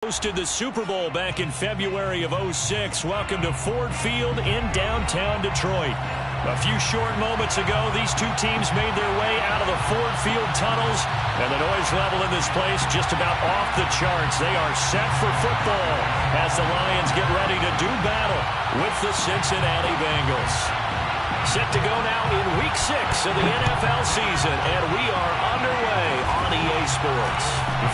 Hosted the Super Bowl back in February of '06. Welcome to Ford Field in downtown Detroit. A few short moments ago, these two teams made their way out of the Ford Field tunnels, and the noise level in this place just about off the charts. They are set for football as the Lions get ready to do battle with the Cincinnati Bengals. Set to go now in Week 6 of the NFL season, and we are underway on EA Sports.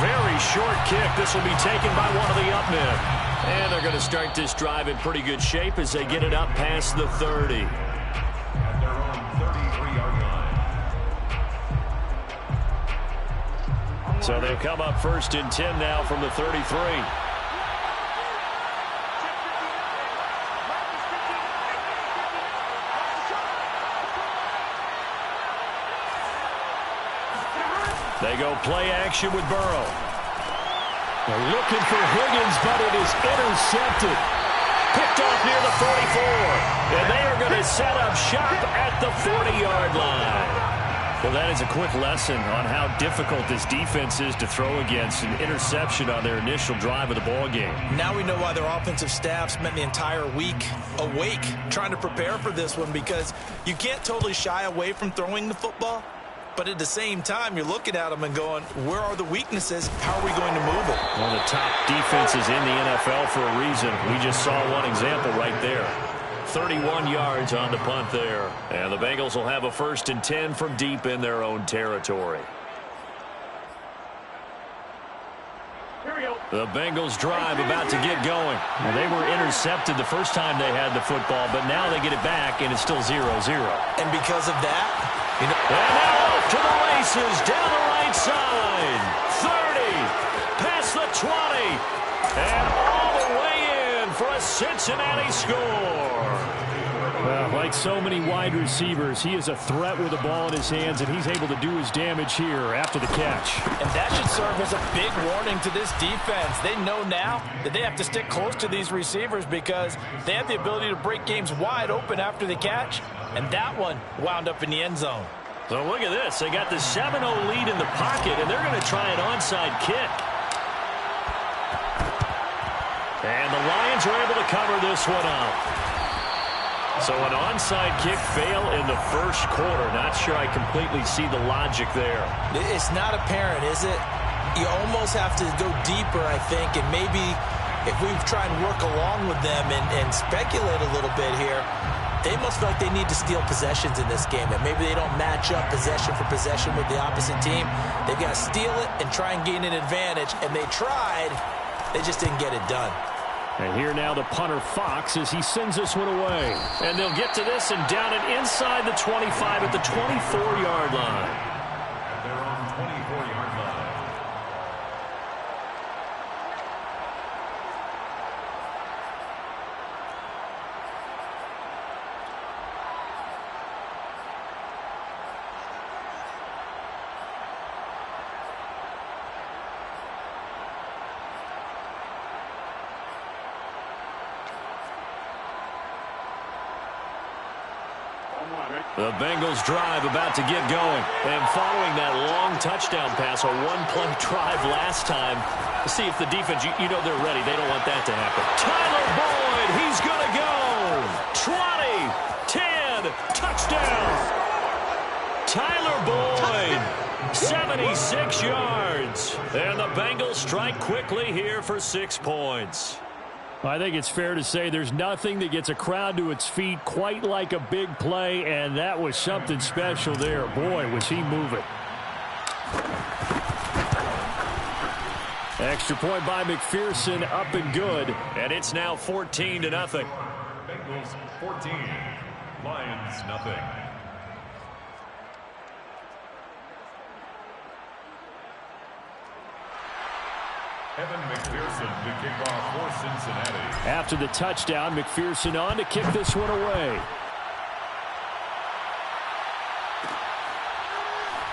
Very short kick. This will be taken by one of the up men. And they're going to start this drive in pretty good shape as they get it up past the 30. At their own 33-yard line. So they'll come up 1st and 10 now from the 33. They go play action with Burrow. They're looking for Higgins, but it is intercepted. Picked off near the 44. And they are going to set up shop at the 40-yard line. Well, that is a quick lesson on how difficult this defense is to throw against. An interception on their initial drive of the ballgame. Now we know why their offensive staff spent the entire week awake trying to prepare for this one, because you can't totally shy away from throwing the football. But at the same time, you're looking at them and going, where are the weaknesses? How are we going to move it? One of the top defenses in the NFL for a reason. We just saw one example right there. 31 yards on the punt there. And the Bengals will have a 1st and 10 from deep in their own territory. The Bengals drive about to get going. Well, they were intercepted the first time they had the football, but now they get it back, and it's still 0-0. And because of that, and now off to the races, down the right side. 30, past the 20, and all the way in for a Cincinnati score. Well, like so many wide receivers, he is a threat with the ball in his hands, and he's able to do his damage here after the catch. and that should serve as a big warning to this defense. They know now that they have to stick close to these receivers because they have the ability to break games wide open after the catch, and that one wound up in the end zone. So look at this. They got the 7-0 lead in the pocket, and they're going to try an onside kick. And the Lions are able to cover this one up. So an onside kick fail in the first quarter. Not sure I completely see the logic there. It's not apparent, is it? You almost have to go deeper, I think, and maybe if we try and work along with them and speculate a little bit here, they must feel like they need to steal possessions in this game, and maybe they don't match up possession for possession with the opposite team. They've got to steal it and try and gain an advantage, and they tried. They just didn't get it done. And here now the punter Fox as he sends this one away. And they'll get to this and down it inside the 25 at the 24-yard line. At their own 24-yard line. The Bengals drive about to get going. And following that long touchdown pass, a one-play drive last time, see if the defense, you know they're ready. They don't want that to happen. Tyler Boyd, he's going to go. 20, 10, touchdown. Tyler Boyd, 76 yards. And the Bengals strike quickly here for 6 points. I think it's fair to say there's nothing that gets a crowd to its feet quite like a big play, and that was something special there. Boy, was he moving. Extra point by McPherson, up and good, and it's now 14-0. Bengals 14, Lions nothing. Evan McPherson to kick off for Cincinnati. After the touchdown, McPherson on to kick this one away.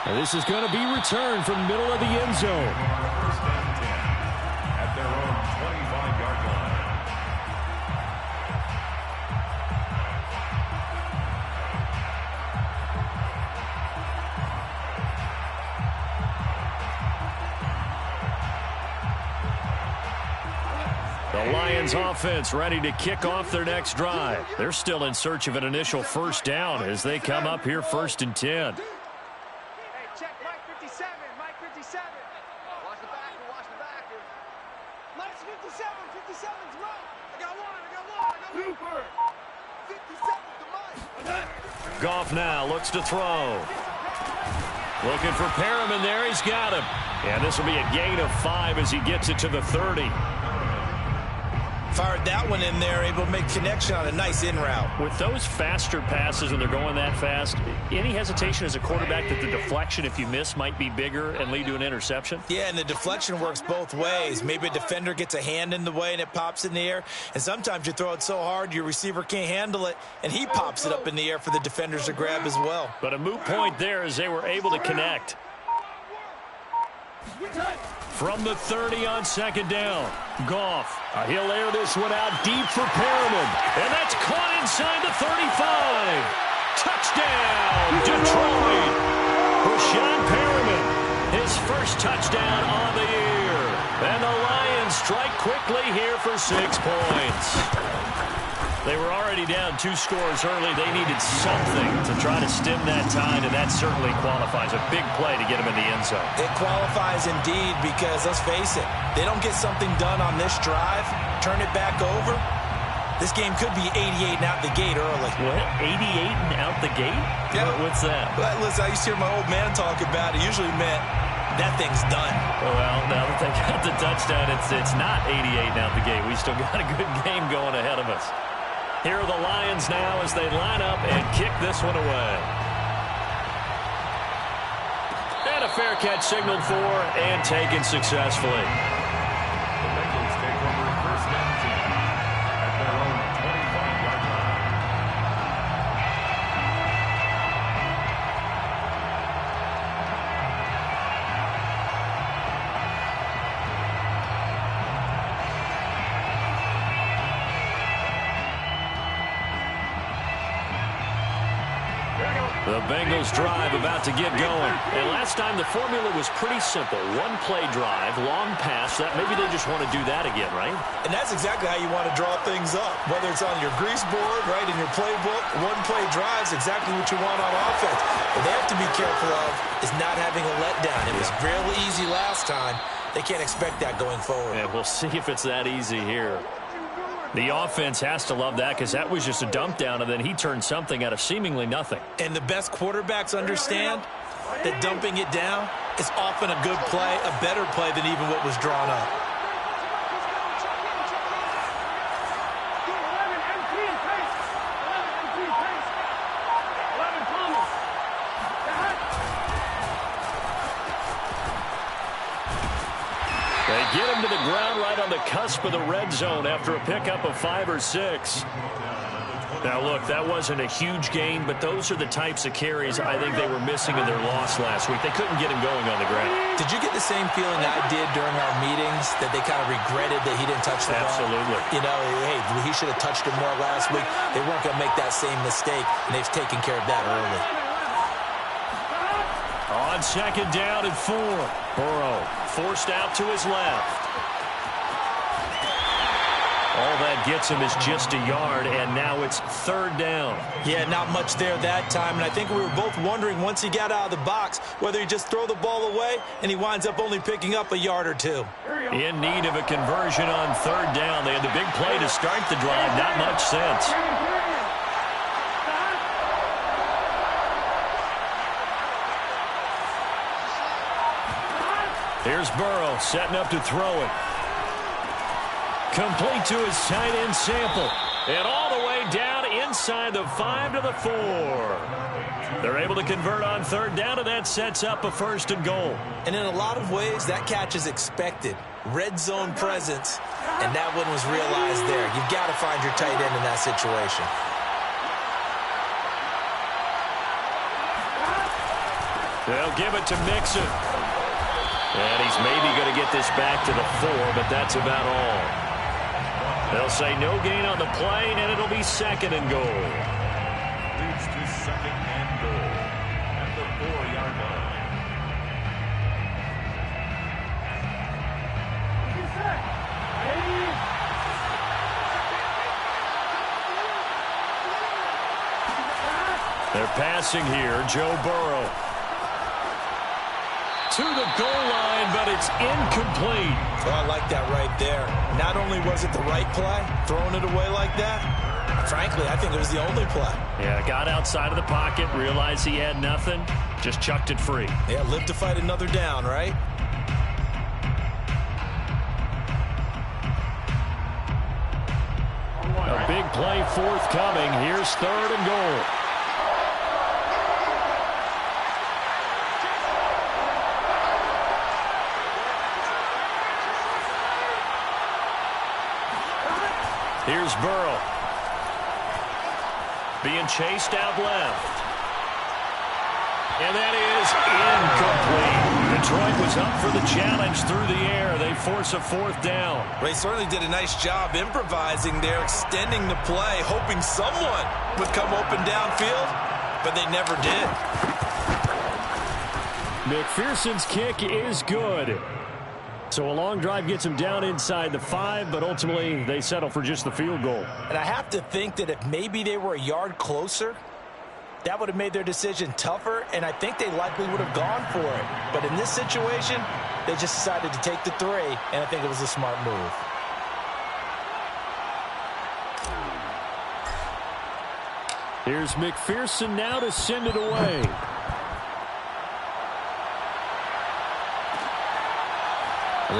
And this is going to be returned from middle of the end zone. First and 10 at their own 25-yard line. The Lions offense ready to kick off their next drive. They're still in search of an initial first down as they come up here 1st and 10. Hey, check Mike 57. Mike 57. Watch the backer. Mike's 57. 57's Mike. I got one. 57's the Mike. Goff now looks to throw. Looking for Perriman there. He's got him. And this will be a gain of 5 as he gets it to the 30. Fired that one in there, able to make connection on a nice in route. With those faster passes and they're going that fast, any hesitation as a quarterback that the deflection, if you miss, might be bigger and lead to an interception? Yeah, and the deflection works both ways. Maybe a defender gets a hand in the way and it pops in the air. And sometimes you throw it so hard your receiver can't handle it, and he pops it up in the air for the defenders to grab as well. But a moot point there as they were able to connect. From the 30 on 2nd down. Goff. He'll air this one out deep for Perriman. And that's caught inside the 35. Touchdown, Detroit. Rashawn Perriman, his first touchdown on the year. And the Lions strike quickly here for 6 points. They were already down 2 scores early. They needed something to try to stem that tide, and that certainly qualifies. A big play to get them in the end zone. It qualifies indeed because, let's face it, they don't get something done on this drive, turn it back over, this game could be 88 and out the gate early. What? 88 and out the gate? Yeah. What's that? But listen, I used to hear my old man talk about it. Usually meant that thing's done. Well, now that they got the touchdown, it's not 88 and out the gate. We still got a good game going ahead of us. Here are the Lions now as they line up and kick this one away. And a fair catch signaled for and taken successfully. The Bengals take over 1st and 10 at their own 25-yard line. The Bengals drive about to get going. And last time the formula was pretty simple. 1-play drive, long pass. That maybe they just want to do that again, right? And that's exactly how you want to draw things up. Whether it's on your grease board, right, in your playbook, 1-play drive is exactly what you want on offense. What they have to be careful of is not having a letdown. It was real easy last time. They can't expect that going forward. And we'll see if it's that easy here. The offense has to love that because that was just a dump down, and then he turned something out of seemingly nothing. And the best quarterbacks understand that dumping it down is often a good play, a better play than even what was drawn up. They get him to the ground right on the cusp of the red zone after a pickup of 5 or 6. Now, look, that wasn't a huge gain, but those are the types of carries I think they were missing in their loss last week. They couldn't get him going on the ground. Did you get the same feeling I did during our meetings, that they kind of regretted that he didn't touch the ball? Absolutely. You know, hey, he should have touched it more last week. They weren't going to make that same mistake, and they've taken care of that early. On 2nd down and 4. Burrow forced out to his left. All that gets him is just a yard, and now it's 3rd down. Yeah, not much there that time, and I think we were both wondering once he got out of the box whether he just throw the ball away, and he winds up only picking up a yard or 2. In need of a conversion on 3rd down. They had the big play to start the drive. Not much sense. Here's Burrow setting up to throw it. Complete to his tight end Sample. And all the way down inside the 5 to the 4. They're able to convert on 3rd down, and that sets up a 1st and goal. And in a lot of ways, that catch is expected. Red zone presence, and that one was realized there. You've got to find your tight end in that situation. They'll give it to Mixon. And he's maybe going to get this back to the 4, but that's about all. They'll say no gain on the play, and it'll be 2nd and goal. Leads to 2nd and goal at the 4-yard line. They're passing here. Joe Burrow. To the goal line, but it's incomplete. Oh, I like that right there. Not only was it the right play, throwing it away like that, frankly, I think it was the only play. Yeah, got outside of the pocket, realized he had nothing, just chucked it free. Yeah, live to fight another down, right? A big play forthcoming. Here's 3rd and goal. Here's Burrow. Being chased out left. And that is incomplete. Detroit was up for the challenge through the air. They force a 4th down. Ray certainly did a nice job improvising there, extending the play, hoping someone would come open downfield, but they never did. McPherson's kick is good. So a long drive gets him down inside the 5, but ultimately they settle for just the field goal. And I have to think that if maybe they were a yard closer, that would have made their decision tougher, and I think they likely would have gone for it. But in this situation, they just decided to take the 3, and I think it was a smart move. Here's McPherson now to send it away.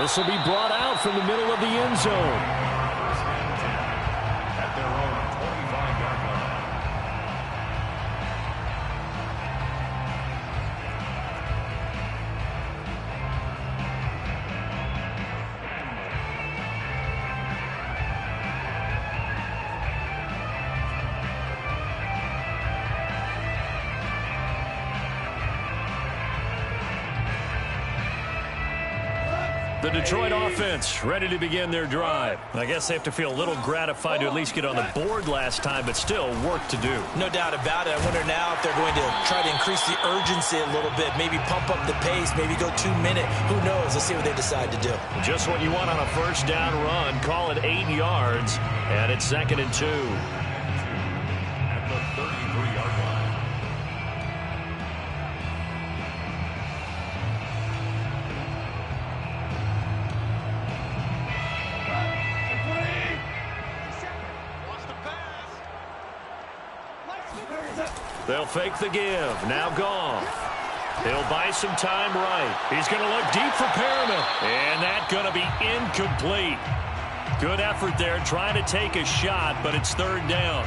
This will be brought out from the middle of the end zone. At their own 25-yard line. The Detroit offense ready to begin their drive. I guess they have to feel a little gratified to at least get on the board last time, but still work to do. No doubt about it. I wonder now if they're going to try to increase the urgency a little bit, maybe pump up the pace, maybe go 2-minute. Who knows? Let's see what they decide to do. Just what you want on a 1st down run. Call it 8 yards, and it's 2nd and 2. At the 33-yard line. They'll fake the give. Now Goff. He'll buy some time right. He's going to look deep for Perriman. And that's going to be incomplete. Good effort there trying to take a shot, but it's 3rd down.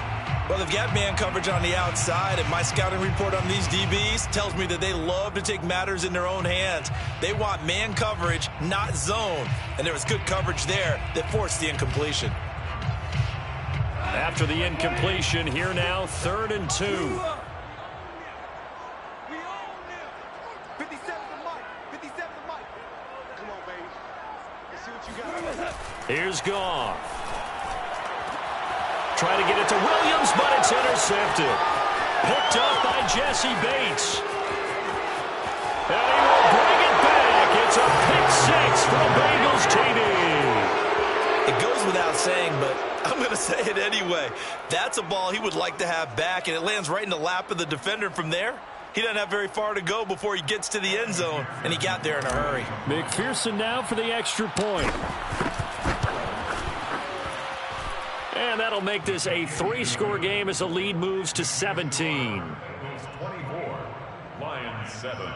Well, they've got man coverage on the outside, and my scouting report on these DBs tells me that they love to take matters in their own hands. They want man coverage, not zone. And there was good coverage there that forced the incompletion. After the incompletion, here now, 3rd and 2. Here's Goff. Trying to get it to Williams, but it's intercepted. Picked up by Jesse Bates. And he will bring it back. It's a pick 6 for the Bengals TD. It goes without saying, but I'm going to say it anyway. That's a ball he would like to have back, and it lands right in the lap of the defender from there. He doesn't have very far to go before he gets to the end zone, and he got there in a hurry. McPherson now for the extra point. And that'll make this a 3-score game as the lead moves to 17. Bengals 24, Lions 7.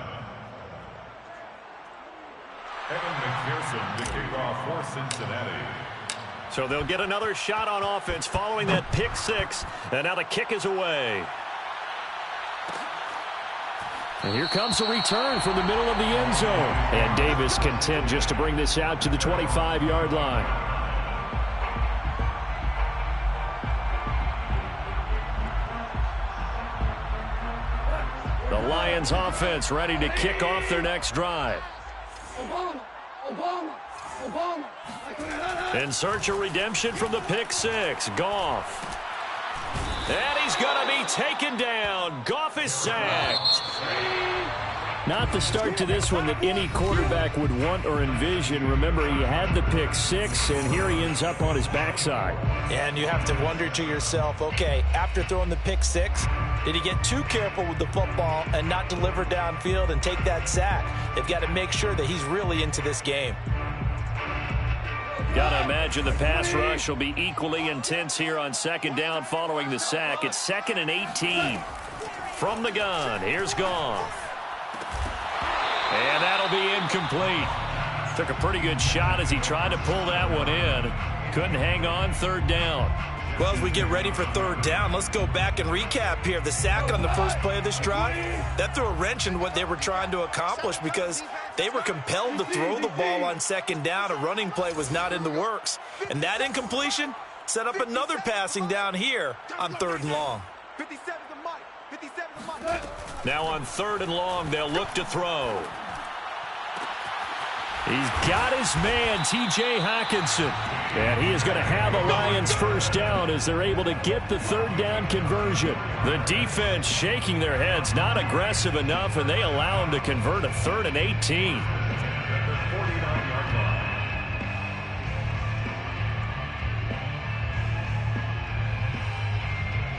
Evan McPherson to kick off for Cincinnati. So they'll get another shot on offense following that pick 6. And now the kick is away. And here comes a return from the middle of the end zone. And Davis content just to bring this out to the 25-yard line. The Lions offense ready to kick off their next drive. In search of redemption from the pick 6. Goff. And he's going to be taken down. Goff is sacked. Not the start to this one that any quarterback would want or envision. Remember, he had the pick six, and here he ends up on his backside. And you have to wonder to yourself, okay, after throwing the pick six, did he get too careful with the football and not deliver downfield and take that sack? They've got to make sure that he's really into this game. Got to imagine the pass rush will be equally intense here on second down following the sack. It's 2nd and 18. From the gun, here's Goff. And that'll be incomplete. Took a pretty good shot as he tried to pull that one in. Couldn't hang on, 3rd down. Well, as we get ready for 3rd down, let's go back and recap here. The sack on the first play of this drive, that threw a wrench in what they were trying to accomplish because they were compelled to throw the ball on 2nd down. A running play was not in the works. And that incompletion set up another passing down here on 3rd and long. 57 to Mike. 57 to Mike. Now on 3rd and long, they'll look to throw. He's got his man, T.J. Hockenson. And he is going to have a Lions first down as they're able to get the 3rd down conversion. The defense shaking their heads, not aggressive enough, and they allow him to convert a 3rd and 18.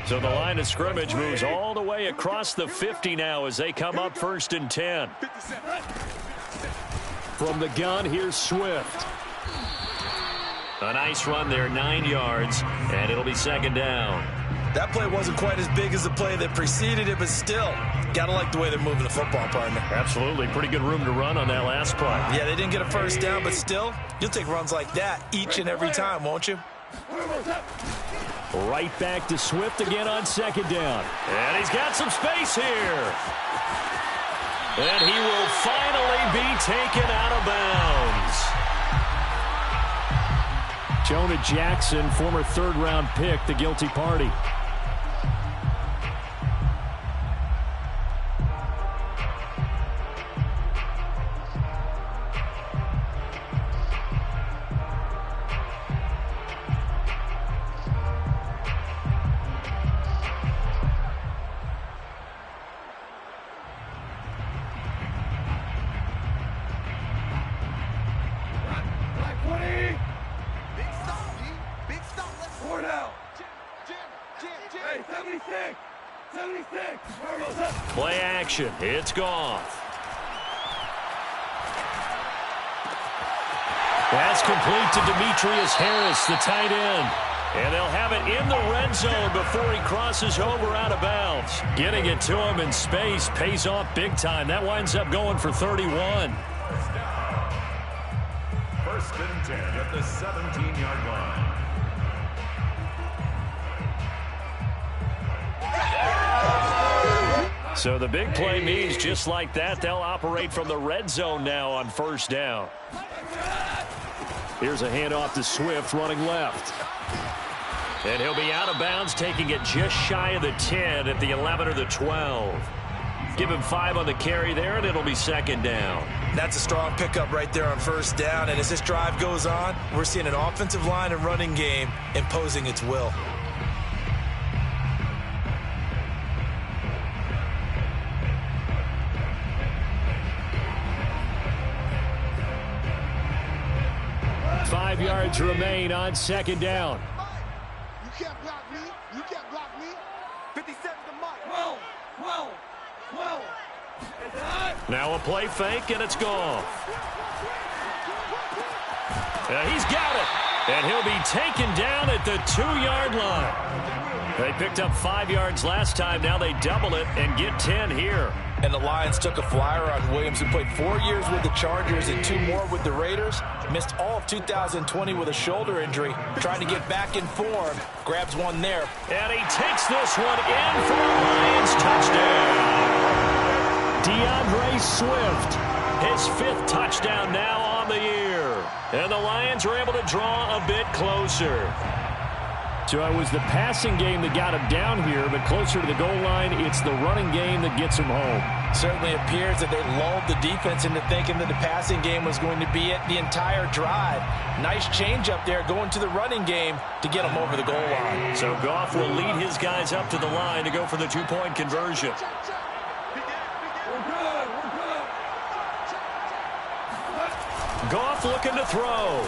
So the line of scrimmage moves all the way across the 50 now as they come up 1st and 10. From the gun, here's Swift. A nice run there, 9 yards, and it'll be 2nd down. That play wasn't quite as big as the play that preceded it, but still, got to like the way they're moving the football, partner. Absolutely. Pretty good room to run on that last play. Yeah, they didn't get a first down, but still, you'll take runs like that each and every time, won't you? Right back to Swift again on 2nd down. And he's got some space here. And he will finally be taken out of bounds. Jonah Jackson, former 3rd-round pick, the guilty party. Play action. It's Goff. That's complete to Demetrius Harris, the tight end. And they'll have it in the red zone before he crosses over out of bounds. Getting it to him in space pays off big time. That winds up going for 31. 1st and 10 at the 17-yard line. So the big play means just like that, they'll operate from the red zone now on 1st down. Here's a handoff to Swift running left. And he'll be out of bounds, taking it just shy of the 10 at the 11 or the 12. Give him 5 on the carry there, and it'll be 2nd down. That's a strong pickup right there on 1st down. And as this drive goes on, we're seeing an offensive line and running game imposing its will. Five yards remain on 2nd down. You can't block me. You can't block me. 57 to Mike. Whoa. Now a play fake, and it's gone. He's got it. And he'll be taken down at the 2-yard line. They picked up 5 yards last time. Now they double it and get 10 here. And the Lions took a flyer on Williams, who played 4 years with the Chargers and 2 more with the Raiders. Missed all of 2020 with a shoulder injury. Trying to get back in form. Grabs one there. And he takes this one in for a Lions touchdown. DeAndre Swift, his 5th touchdown now on the year. And the Lions are able to draw a bit closer. So it was the passing game that got him down here, but closer to the goal line, it's the running game that gets him home. Certainly appears that they lulled the defense into thinking that the passing game was going to be it the entire drive. Nice change up there going to the running game to get him over the goal line. So Goff will lead his guys up to the line to go for the 2-point conversion. off, looking to throw.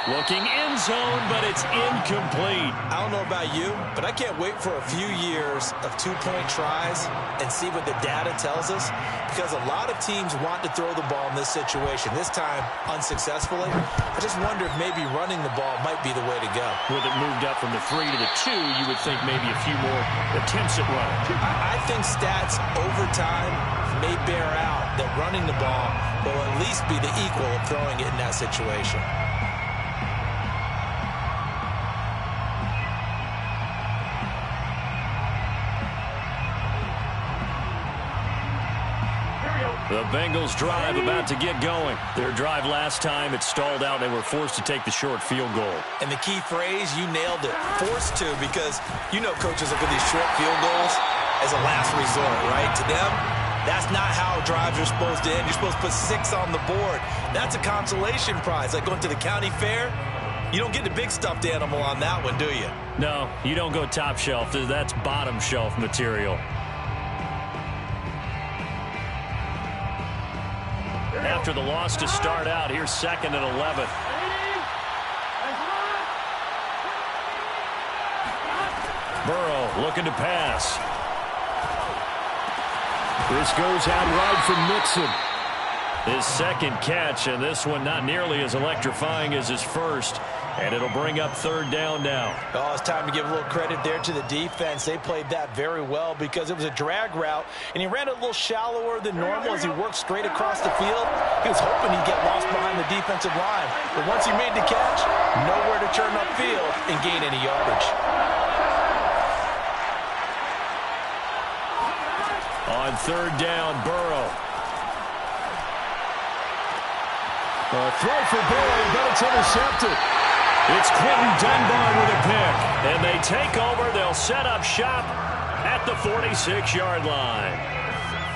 Looking end zone, but it's incomplete. I don't know about you, but I can't wait for a few years of two-point tries and see what the data tells us, because a lot of teams want to throw the ball in this situation, this time unsuccessfully. I just wonder if maybe running the ball might be the way to go. With it moved up from the 3 to the 2, you would think maybe a few more attempts at running. I think stats over time may bear out that running the ball will at least be the equal of throwing it in that situation. The Bengals drive about to get going. Their drive last time, it stalled out. They were forced to take the short field goal. And the key phrase, you nailed it, forced to, because you know coaches look at these short field goals as a last resort, right? To them, that's not how drives are supposed to end. You're supposed to put 6 on the board. That's a consolation prize, like going to the county fair. You don't get the big stuffed animal on that one, do you? No, you don't go top shelf. That's bottom shelf material. After the loss to start out, here's 2nd and 11. Burrow looking to pass. This goes out right from Mixon. His second catch, and this one not nearly as electrifying as his first. And it'll bring up 3rd down now. Oh, it's time to give a little credit there to the defense. They played that very well because it was a drag route, and he ran a little shallower than normal as he worked straight across the field. He was hoping he'd get lost behind the defensive line. But once he made the catch, nowhere to turn upfield and gain any yardage. On 3rd down, Burrow. A throw for Burrow, but it's intercepted. It's Quentin Dunbar with a pick. And they take over. They'll set up shop at the 46-yard line.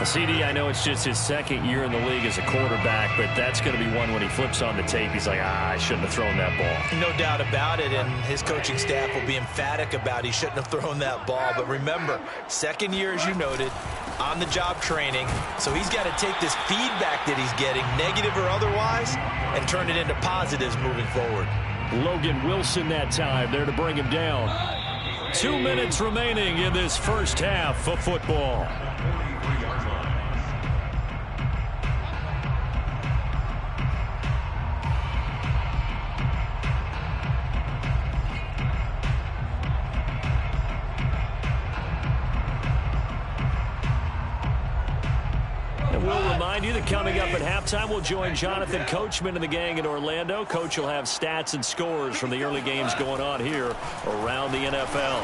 CD, I know it's just his 2nd year in the league as a quarterback, but that's going to be one when he flips on the tape. He's like, I shouldn't have thrown that ball. No doubt about it, and his coaching staff will be emphatic about he shouldn't have thrown that ball. But remember, 2nd year, as you noted, on-the-job training, so he's got to take this feedback that he's getting, negative or otherwise, and turn it into positives moving forward. Logan Wilson that time there to bring him down. 2 minutes remaining in this first half of football. We'll remind you that coming up at halftime, we'll join Jonathan Coachman and the gang in Orlando. Coach will have stats and scores from the early games going on here around the NFL.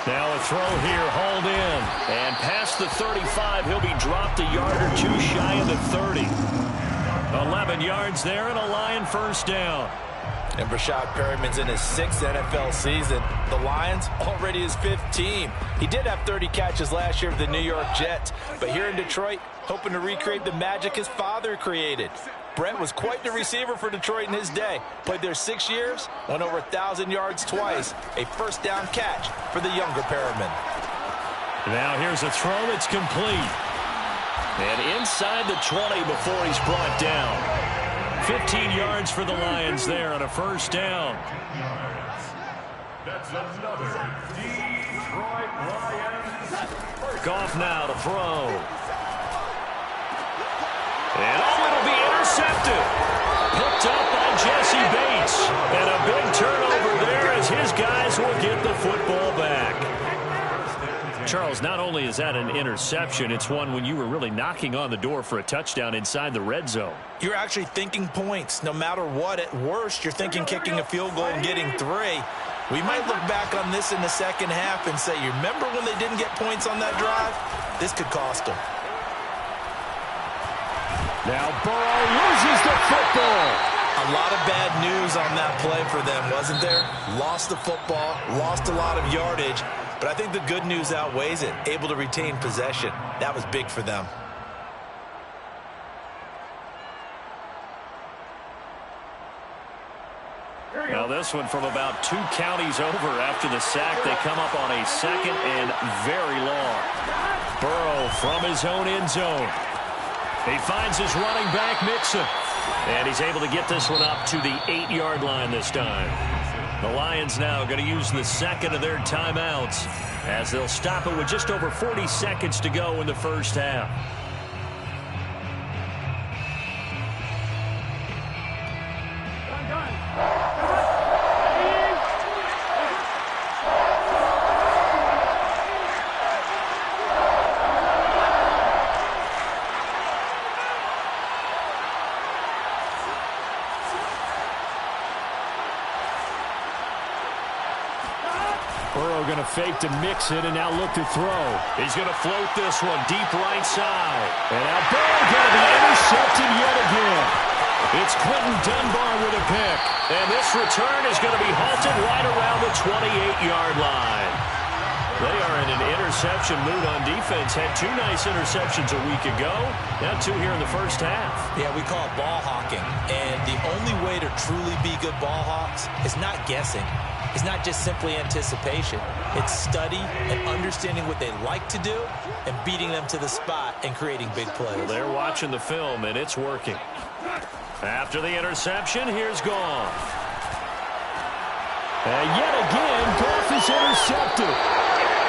Now a throw here, hauled in. And past the 35, he'll be dropped a yard or two shy of the 30. 11 yards there and a Lion 1st down. And Brashad Perriman's in his 6th NFL season. The Lions already his 5th team. He did have 30 catches last year with the New York Jets, but here in Detroit, hoping to recreate the magic his father created. Brett was quite the receiver for Detroit in his day. Played there 6 years, went over 1,000 yards twice. A 1st down catch for the younger Perriman. Now here's a throw that's complete. And inside the 20 before he's brought down. 15 yards for the Lions there on a 1st down. That's another Detroit Lions. Goff now to throw. And it'll be intercepted. Picked up by Jesse Bates. And a big turnover there as his guys will get the football back. Charles, not only is that an interception, it's one when you were really knocking on the door for a touchdown inside the red zone. You're actually thinking points. No matter what, at worst, you're thinking kicking a field goal and getting 3. We might look back on this in the 2nd half and say, you remember when they didn't get points on that drive? This could cost them. Now Burrow loses the football. A lot of bad news on that play for them, wasn't there? Lost the football, lost a lot of yardage, but I think the good news outweighs it. Able to retain possession. That was big for them. Now this one from about 2 counties over after the sack. They come up on a 2nd and very long. Burrow from his own end zone. He finds his running back, Mixon. And he's able to get this one up to the 8-yard line this time. The Lions now going to use the second of their timeouts as they'll stop it with just over 40 seconds to go in the first half. Burrow going to fake to mix it and now look to throw. He's going to float this one deep right side. And now Burrow going to be intercepted yet again. It's Quentin Dunbar with a pick. And this return is going to be halted right around the 28-yard line. They are in an interception mood on defense. Had 2 nice interceptions a week ago. Now 2 here in the first half. Yeah, we call it ball hawking. And the only way to truly be good ball hawks is not guessing. It's not just simply anticipation. It's study and understanding what they like to do and beating them to the spot and creating big plays. Well, they're watching the film, and it's working. After the interception, here's Goff. And yet again, Goff is intercepted.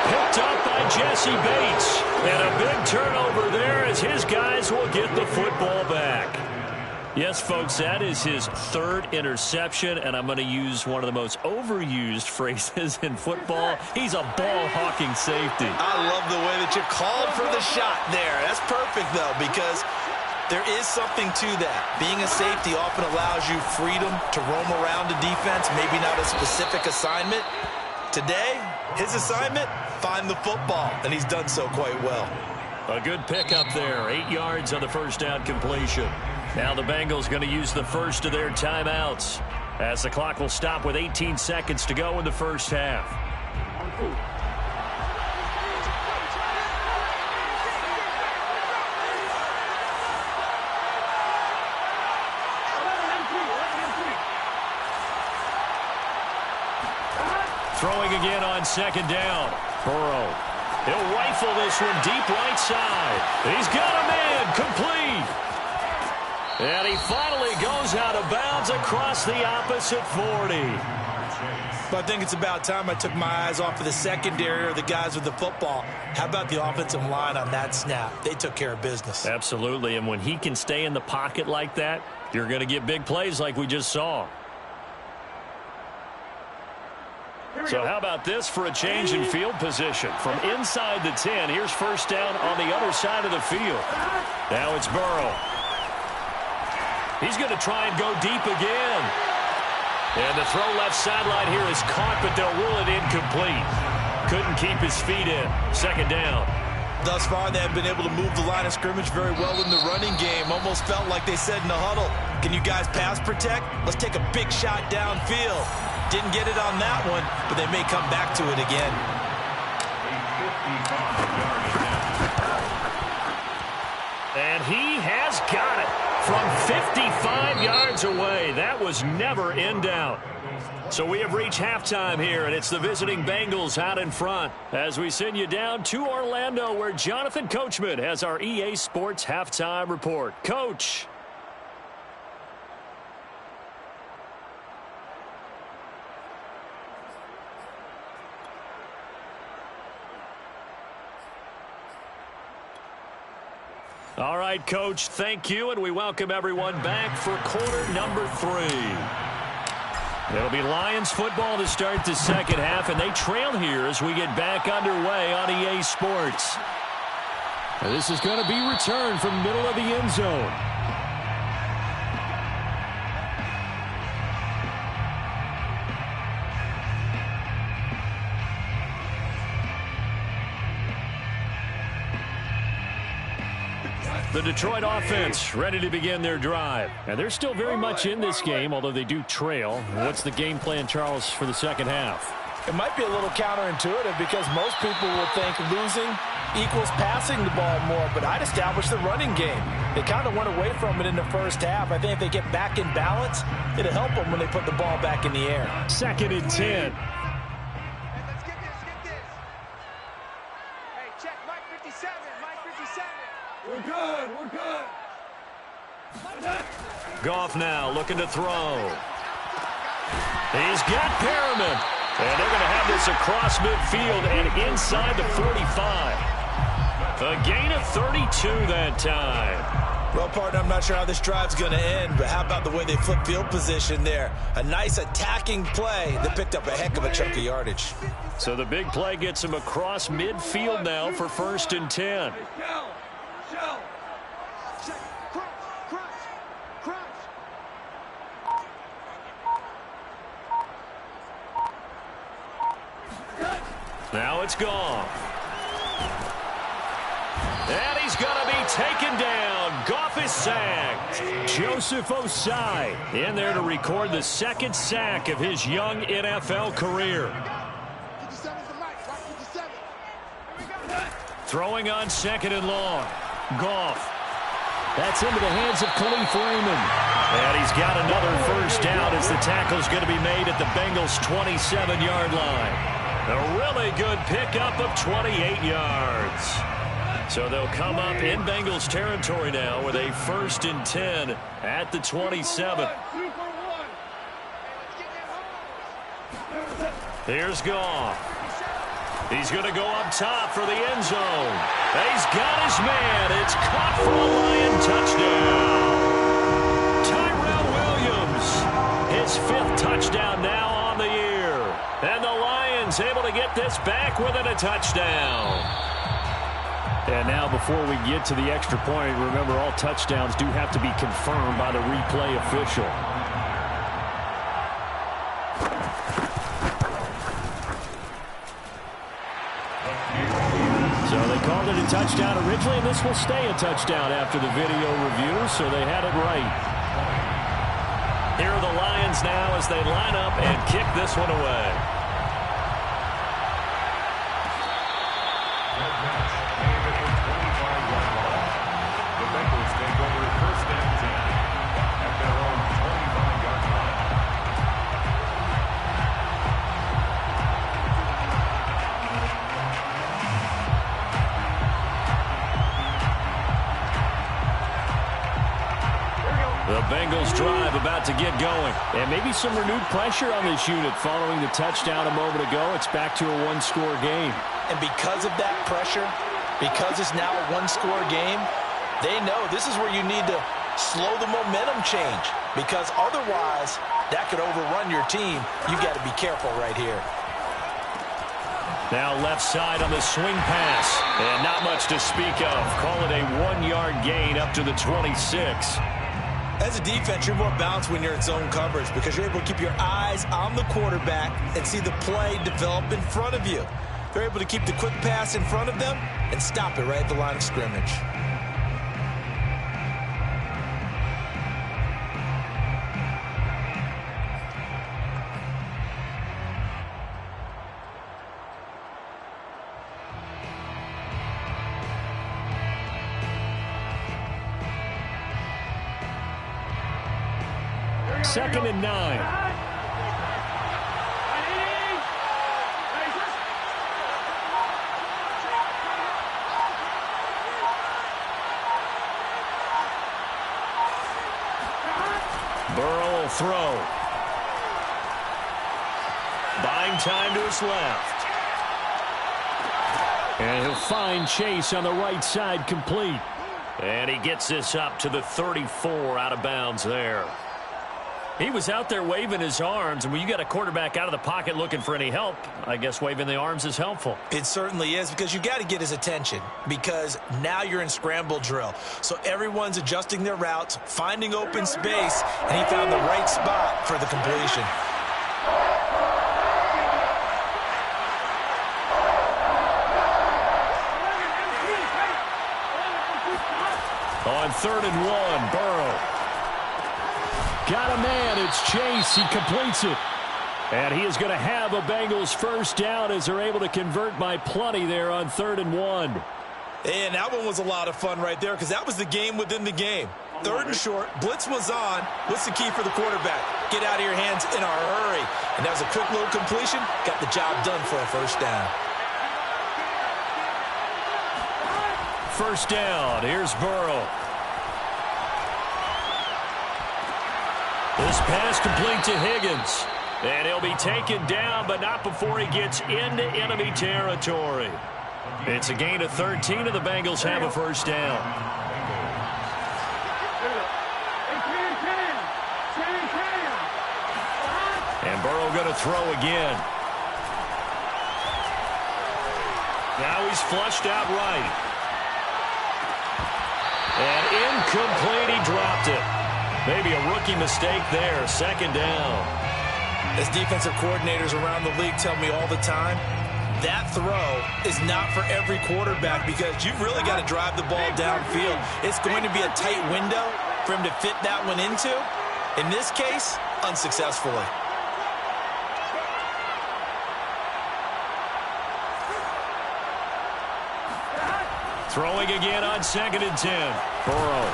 Picked up by Jesse Bates. And a big turnover there as his guys will get the football back. Yes, folks, that is his 3rd interception, and I'm going to use one of the most overused phrases in football. He's a ball-hawking safety. I love the way that you called for the shot there. That's perfect, though, because there is something to that. Being a safety often allows you freedom to roam around a defense, maybe not a specific assignment. Today, his assignment, find the football, and he's done so quite well. A good pickup there, 8 yards on the first down completion. Now the Bengals going to use the first of their timeouts as the clock will stop with 18 seconds to go in the first half. Throwing again on second down. Burrow. He'll rifle this one deep right side. He's got a man complete. And he finally goes out of bounds across the opposite 40. But I think it's about time I took my eyes off of the secondary or the guys with the football. How about the offensive line on that snap? They took care of business. Absolutely, and when he can stay in the pocket like that, you're going to get big plays like we just saw. So how about this for a change in field position? From inside the 10, here's first down on the other side of the field. Now it's Burrow. He's going to try and go deep again. And the throw left sideline here is caught, but they'll rule it incomplete. Couldn't keep his feet in. Second down. Thus far, they have been able to move the line of scrimmage very well in the running game. Almost felt like they said in the huddle, can you guys pass protect? Let's take a big shot downfield. Didn't get it on that one, but they may come back to it again. And he has got it from 55 yards away. That was never in doubt. So we have reached halftime here, and it's the visiting Bengals out in front as we send you down to Orlando, where Jonathan Coachman has our EA Sports halftime report. Coach. All right, Coach, thank you, and we welcome everyone back for quarter number 3. It'll be Lions football to start the second half, and they trail here as we get back underway on EA Sports. And this is going to be returned from middle of the end zone. The Detroit offense ready to begin their drive. And they're still very much in this game, although they do trail. What's the game plan, Charles, for the second half? It might be a little counterintuitive because most people will think losing equals passing the ball more, but I'd establish the running game. They kind of went away from it in the first half. I think if they get back in balance, it'll help them when they put the ball back in the air. 2nd and 10. Let's get this. Hey, check Mike 57. We're good. Goff now looking to throw. He's got Perriman. And they're going to have this across midfield and inside the 45. A gain of 32 that time. Well, partner, I'm not sure how this drive's going to end, but how about the way they flip field position there? A nice attacking play that picked up a heck of a chunk of yardage. So the big play gets him across midfield now for 1st and 10. Now it's gone. And he's going to be taken down. Goff is sacked. Joseph Osai in there to record the 2nd sack of his young NFL career. Throwing on 2nd and long. Goff. That's into the hands of Khalif Raymond. And he's got another 1st down as the tackle's going to be made at the Bengals' 27-yard line. A really good pickup of 28 yards. So they'll come up in Bengals territory now with a 1st and 10 at the 27. Here's Goff. He's going to go up top for the end zone. He's got his man. It's caught for a Lion touchdown. Tyrell Williams, his 5th touchdown now on the year. And the Lions able to get this back within a touchdown. And now before we get to the extra point, remember all touchdowns do have to be confirmed by the replay official. So they called it a touchdown originally, and this will stay a touchdown after the video review, so they had it right. Here are the Lions now as they line up and kick this one away. The Bengals take over 1st and 10 at their own 25-yard line. The Bengals drive about to get going. And maybe some renewed pressure on this unit following the touchdown a moment ago. It's back to a 1-score game. And because of that pressure, because it's now a 1-score game, they know this is where you need to slow the momentum change. Because otherwise, that could overrun your team. You've got to be careful right here. Now left side on the swing pass. And not much to speak of. Call it a 1-yard gain up to the 26. As a defense, you're more balanced when you're in zone coverage because you're able to keep your eyes on the quarterback and see the play develop in front of you. They're able to keep the quick pass in front of them and stop it right at the line of scrimmage. Second and 9. Burrow will throw. Buying time to his left. And he'll find Chase on the right side complete. And he gets this up to the 34 out of bounds there. He was out there waving his arms, and when you got a quarterback out of the pocket looking for any help, I guess waving the arms is helpful. It certainly is, because you got to get his attention, because now you're in scramble drill. So everyone's adjusting their routes, finding open space, and he found the right spot for the completion. On 3rd and 1, Burrow. Got a man. It's Chase. He completes it. And he is going to have a Bengals 1st down as they're able to convert by plenty there on 3rd and 1. And that one was a lot of fun right there because that was the game within the game. 3rd and short. Blitz was on. What's the key for the quarterback? Get out of your hands in a hurry. And that was a quick little completion. Got the job done for a 1st down. 1st down. Here's Burrow. This pass complete to Higgins. And he'll be taken down, but not before he gets into enemy territory. It's a gain of 13, and the Bengals have a first down. And Burrow going to throw again. Now he's flushed out right. And incomplete, he dropped it. Maybe a rookie mistake there, second down. As defensive coordinators around the league tell me all the time, that throw is not for every quarterback because you've really got to drive the ball downfield. It's going to be a tight window for him to fit that one into. In this case, unsuccessfully. Throwing again on 2nd and 10. Burrow.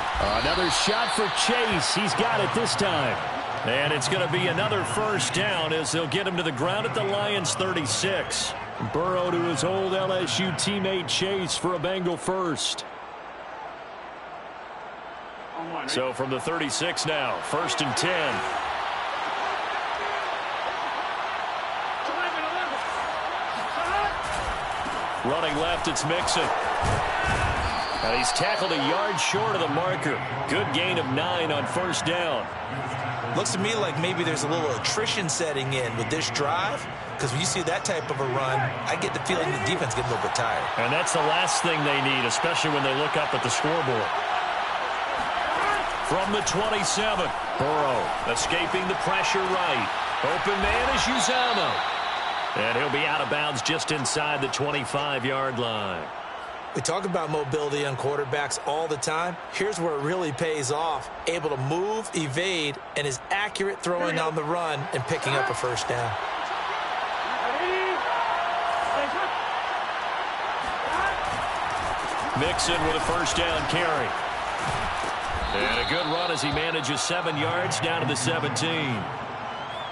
Another shot for Chase. He's got it this time. And it's going to be another first down as they'll get him to the ground at the Lions' 36. Burrow to his old LSU teammate Chase for a Bengal first. So from the 36 now, 1st and 10. Running left, it's Mixon. And he's tackled a yard short of the marker. Good gain of 9 on first down. Looks to me like maybe there's a little attrition setting in with this drive, because when you see that type of a run, I get the feeling the defense gets a little bit tired. And that's the last thing they need, especially when they look up at the scoreboard. From the 27, Burrow escaping the pressure right. Open man is Uzama. And he'll be out of bounds just inside the 25-yard line. We talk about mobility on quarterbacks all the time. Here's where it really pays off. Able to move, evade, and is accurate throwing on the run and picking up a first down. Mixon with a first down carry. And a good run as he manages 7 yards down to the 17.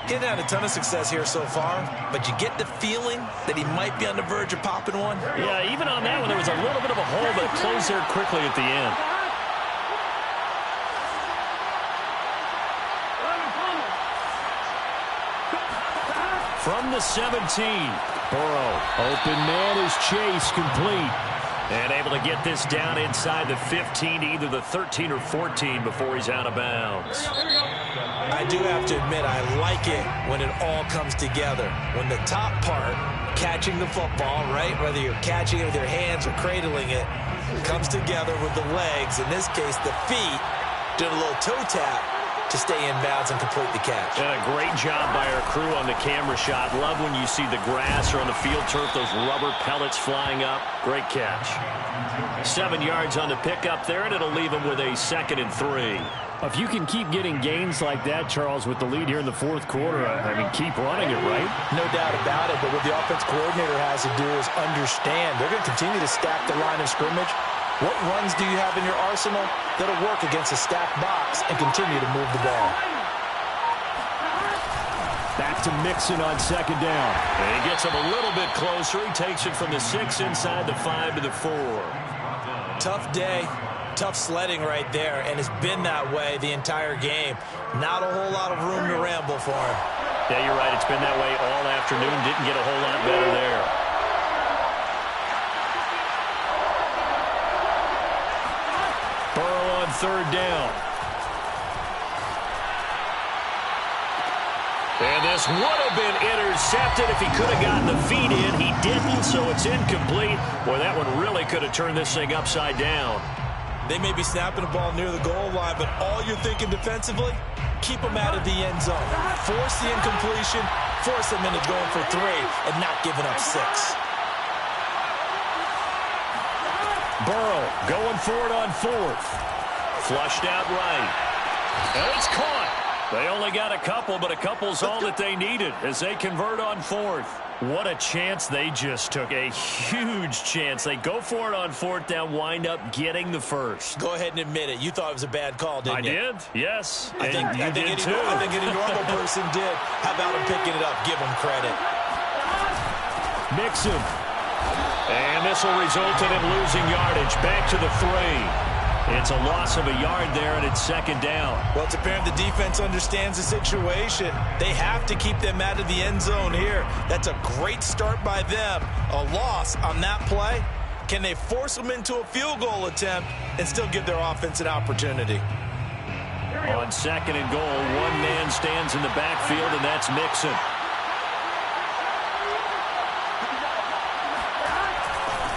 He hasn't had a ton of success here so far, but you get the feeling that he might be on the verge of popping one. Yeah, even on that one, there was a little bit of a hole, but it closed there quickly at the end. From the 17, Burrow. Open man is Chase, complete. And able to get this down inside the 15 to either the 13 or 14 before he's out of bounds. I do have to admit, I like it when it all comes together. When the top part, catching the football, right, whether you're catching it with your hands or cradling it, comes together with the legs, in this case the feet, doing a little toe tap to stay in bounds and complete the catch. And a great job by our crew on the camera shot. Love when you see the grass or on the field turf, those rubber pellets flying up. Great catch. 7 yards on the pickup there, and it'll leave him with a 2nd and 3. If you can keep getting gains like that, Charles, with the lead here in the 4th quarter, I mean, keep running it, right? No doubt about it, but what the offense coordinator has to do is understand they're going to continue to stack the line of scrimmage. What runs do you have in your arsenal that'll work against a stacked box and continue to move the ball? Back to Mixon on 2nd down. And he gets him a little bit closer. He takes it from the 6 inside the 5 to the 4. Tough day. Tough sledding right there, and it's been that way the entire game. Not a whole lot of room to ramble for him. Yeah, you're right. It's been that way all afternoon. Didn't get a whole lot better there. Burrow on 3rd down. And this would have been intercepted if he could have gotten the feet in. He didn't, so it's incomplete. Boy, that one really could have turned this thing upside down. They may be snapping the ball near the goal line, but all you're thinking defensively, keep them out of the end zone. Force the incompletion, force them into going for 3 and not giving up 6. Burrow going for it on 4th. Flushed out right. And it's caught. They only got a couple, but a couple's all that they needed as they convert on 4th. What a chance they just took. A huge chance. They go for it on 4th down, wind up getting the first. Go ahead and admit it. You thought it was a bad call, didn't you? I did, yes. I think any normal person did. How about him picking it up? Give him credit. Mixon. And this will result in him losing yardage. Back to the 3. It's a loss of a yard there, and it's second down. Well, it's apparent the defense understands the situation. They have to keep them out of the end zone here. That's a great start by them. A loss on that play. Can they force them into a field goal attempt and still give their offense an opportunity? On second and goal, one man stands in the backfield, and that's Mixon.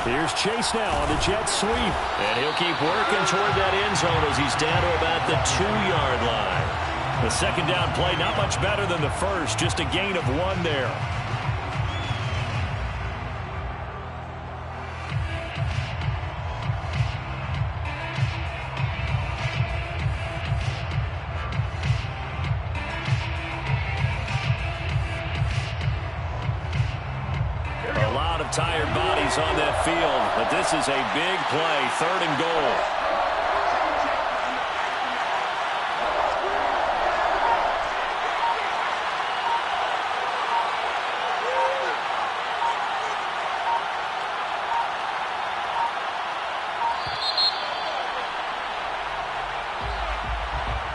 Here's Chase now on the jet sweep. And he'll keep working toward that end zone as he's down to about the 2-yard line. The second down play, not much better than the first, just a gain of 1 there. Tired bodies on that field, but this is a big play, 3rd and goal.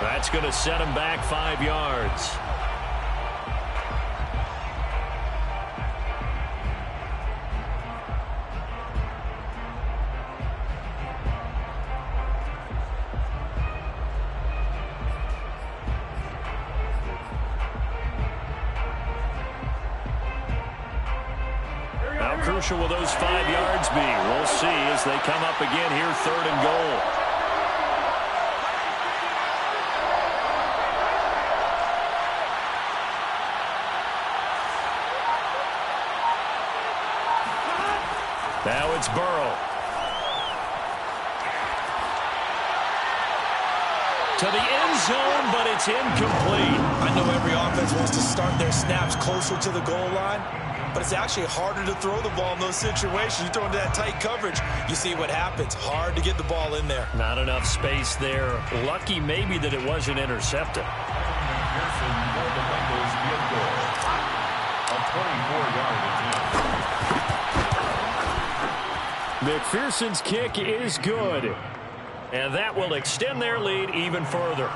That's going to set him back 5 yards. Crucial will those 5 yards be? We'll see as they come up again here, 3rd and goal. Now it's Burrow. To the end zone, but it's incomplete. I know every offense wants to start their snaps closer to the goal line, but it's actually harder to throw the ball in those situations. You throw into that tight coverage, you see what happens. Hard to get the ball in there. Not enough space there. Lucky maybe that it wasn't intercepted. Pearson for the Bengals field goal. A 24-yard attempt. McPherson's kick is good. And that will extend their lead even further.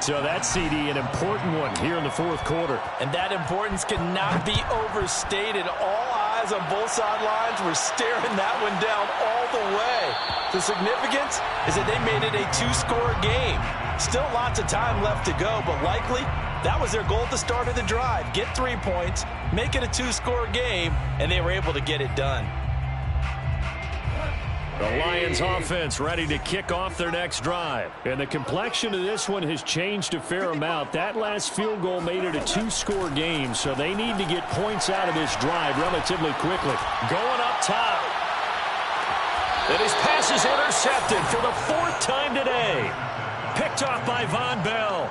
So that CD, an important one here in the 4th quarter. And that importance cannot be overstated. All eyes on both sidelines were staring that one down all the way. The significance is that they made it a 2-score game. Still lots of time left to go, but likely that was their goal at the start of the drive. Get 3 points, make it a 2-score game, and they were able to get it done. The Lions offense ready to kick off their next drive. And the complexion of this one has changed a fair amount. That last field goal made it a 2-score game, so they need to get points out of this drive relatively quickly. Going up top. And his pass is intercepted for the 4th time today. Picked off by Von Bell.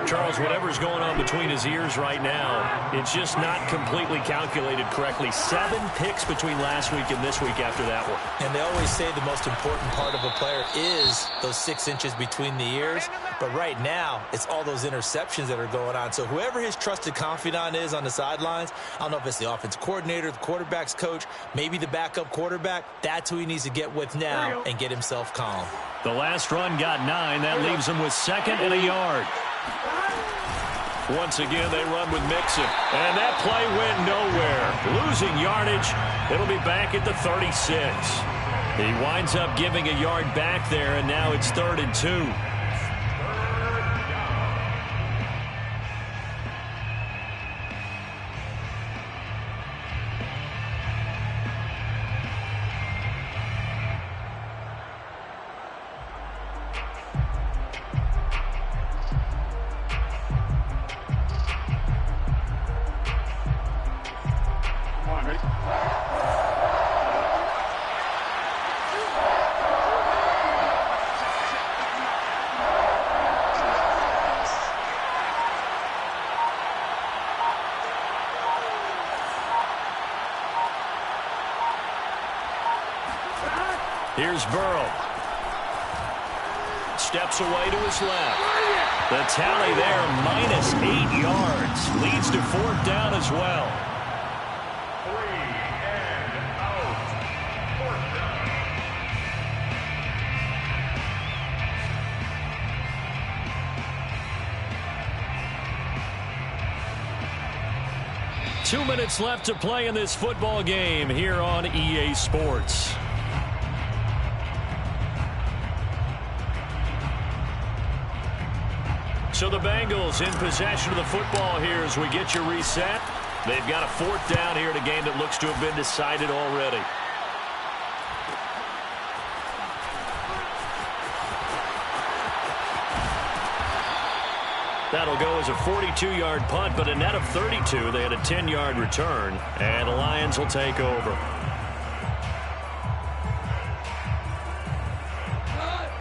Charles, whatever's going on between his ears right now, it's just not completely calculated correctly. 7 picks between last week and this week after that one. And they always say the most important part of a player is those 6 inches between the ears. But right now, it's all those interceptions that are going on. So whoever his trusted confidant is on the sidelines, I don't know if it's the offense coordinator, the quarterback's coach, maybe the backup quarterback, that's who he needs to get with now and get himself calm. The last run got 9. That leaves him with 2nd and a yard. Once again, they run with Mixon. And that play went nowhere. Losing yardage. It'll be back at the 36. He winds up giving a yard back there, and now it's 3rd and 2. Here's Burrow. Steps away to his left. The tally there, minus 8 yards. Leads to 4th down as well. 3 and out. 4th 2 minutes left to play in this football game here on EA Sports. So the Bengals in possession of the football here as we get you reset. They've got a 4th down here in a game that looks to have been decided already. That'll go as a 42-yard punt, but a net of 32. They had a 10-yard return, and the Lions will take over.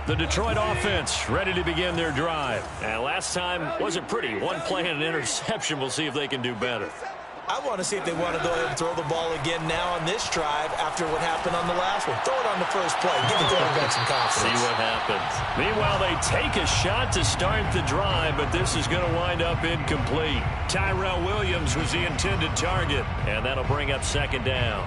The Detroit offense ready to begin their drive. And last time wasn't pretty. One play and an interception. We'll see if they can do better. I want to see if they want to go ahead and throw the ball again now on this drive after what happened on the last one. Throw it on the first play. Give the quarterback some confidence. See what happens. Meanwhile, they take a shot to start the drive, but this is going to wind up incomplete. Tyrell Williams was the intended target, and that'll bring up 2nd down.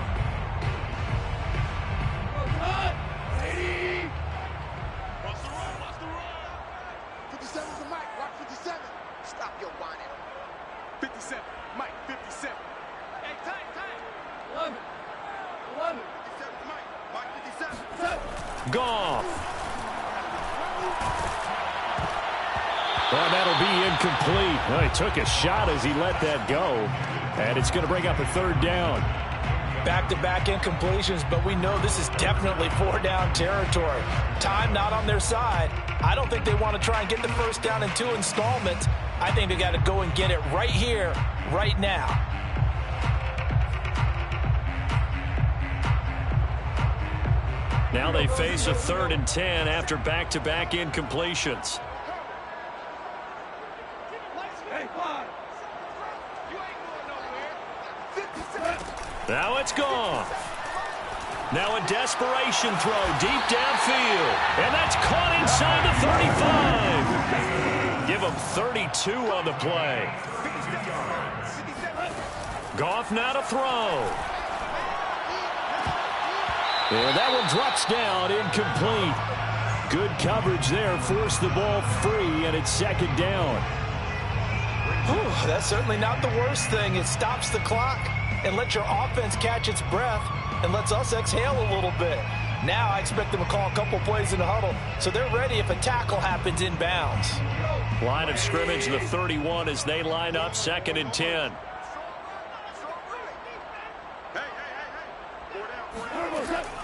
Goff. Well, that'll be incomplete. Well, he took a shot as he let that go. And it's going to bring up a 3rd down. Back-to-back incompletions, but we know this is definitely 4-down territory. Time not on their side. I don't think they want to try and get the 1st down in 2 installments. I think they got to go and get it right here, right now. Now they face a 3rd and 10 after back-to-back incompletions. Now it's gone. Now a desperation throw deep downfield. And that's caught inside the 35. Give him 32 on the play. Goff now to throw. And that one drops down, incomplete. Good coverage there, forced the ball free, and it's 2nd down. Whew, that's certainly not the worst thing. It stops the clock and lets your offense catch its breath and lets us exhale a little bit. Now I expect them to call a couple plays in the huddle, so they're ready if a tackle happens inbounds. Line of scrimmage, the 31 as they line up, 2nd and 10.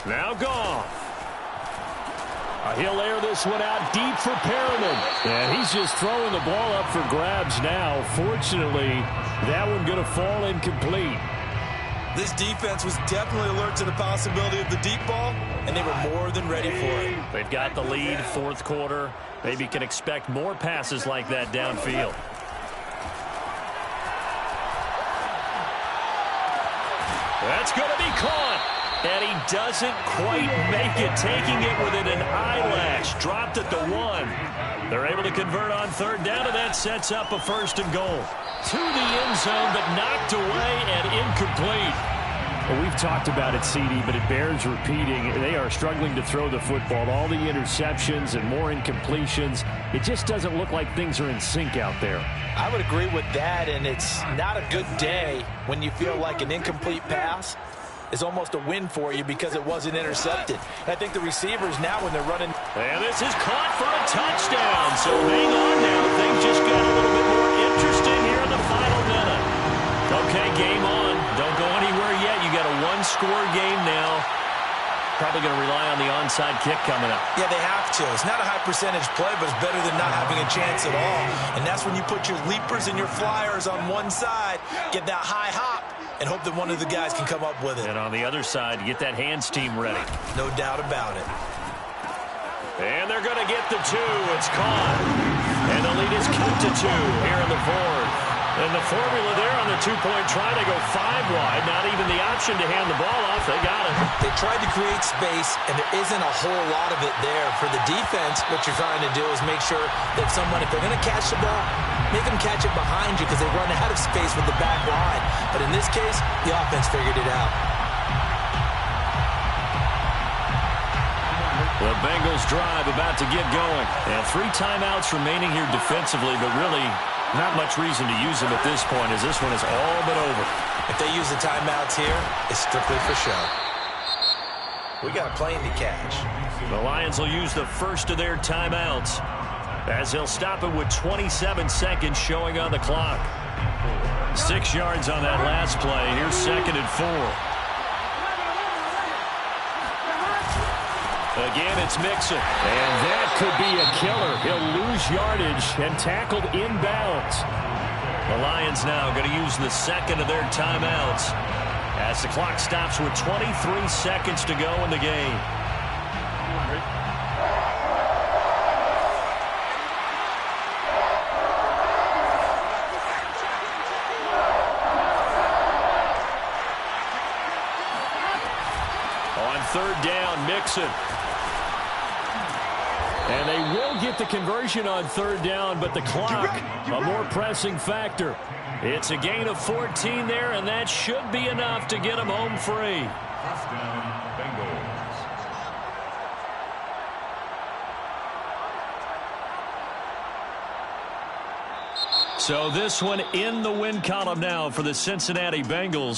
Now Goff. He'll air this one out deep for Perriman. And he's just throwing the ball up for grabs now. Fortunately, that one going to fall incomplete. This defense was definitely alert to the possibility of the deep ball, and they were more than ready for it. They've got the lead, 4th quarter. Maybe can expect more passes like that downfield. That's going to be caught. And he doesn't quite make it, taking it within an eyelash. Dropped at the 1. They're able to convert on 3rd down, and that sets up a 1st and goal. To the end zone, but knocked away and incomplete. Well, we've talked about it, CD, but it bears repeating. They are struggling to throw the football. All the interceptions and more incompletions. It just doesn't look like things are in sync out there. I would agree with that, and it's not a good day when you feel like an incomplete pass is almost a win for you because it wasn't intercepted. I think the receivers now when they're running. And this is caught for a touchdown. So hang on now. Things just got a little bit more interesting here in the final minute. Okay, game on. Don't go anywhere yet. You got a 1-score game now. Probably going to rely on the onside kick coming up. Yeah, they have to. It's not a high percentage play, but it's better than not having a chance at all. And that's when you put your leapers and your flyers on one side, get that high hop, and hope that one of the guys can come up with it. And on the other side, get that hands team ready. No doubt about it. And they're going to get the 2. It's caught. And the lead is cut to 2 here in the 4th. And the formula there on the 2-point try to go 5 wide. Not even the option to hand the ball off. They got it. They tried to create space, and there isn't a whole lot of it there. For the defense, what you're trying to do is make sure that someone, if they're going to catch the ball, make them catch it behind you because they run out of space with the back line. But in this case, the offense figured it out. The Bengals drive about to get going. And 3 timeouts remaining here defensively, but really Not much reason to use them at this point, as this one is all but over. If they use the timeouts here, it's strictly for show. We got a plane to catch. The Lions will use the first of their timeouts, as they'll stop it with 27 seconds showing on the clock. 6 yards on that last play. Here's 2nd and 4. Again, it's Mixon. And that could be a killer. He'll lose yardage and tackled inbounds. The Lions now going to use the second of their timeouts as the clock stops with 23 seconds to go in the game. On 3rd down, Mixon. And they will get the conversion on 3rd down, but the clock, a more pressing factor. It's a gain of 14 there, and that should be enough to get them home free. First down, Bengals. So this one in the win column now for the Cincinnati Bengals.